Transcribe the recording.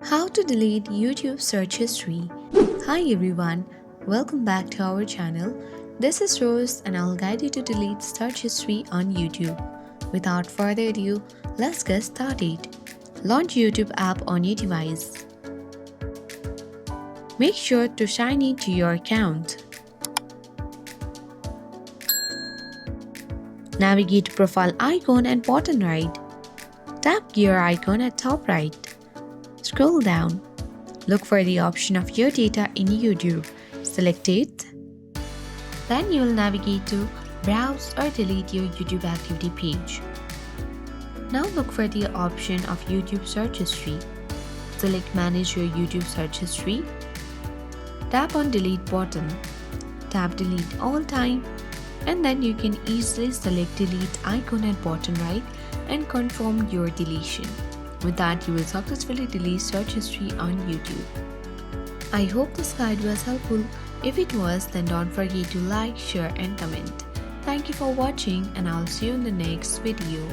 How to delete YouTube search history. Hi everyone, welcome back to our channel. This is Rose and I'll guide you to delete search history on YouTube. Without further ado, let's get started. Launch YouTube app on your device. Make sure to sign in to your account. Navigate to profile icon at bottom right. Tap gear icon at top right. Scroll down. Look for the option of your data in YouTube. Select it. Then you will navigate to Browse or delete your YouTube activity page. Now look for the option of YouTube search history. Select Manage your YouTube search history. Tap on Delete button. Tap Delete all time. And then you can easily select Delete icon at bottom right and confirm your deletion. With that, you will successfully delete search history on YouTube. I hope this guide was helpful. If it was, then don't forget to like, share and comment. Thank you for watching and I'll see you in the next video.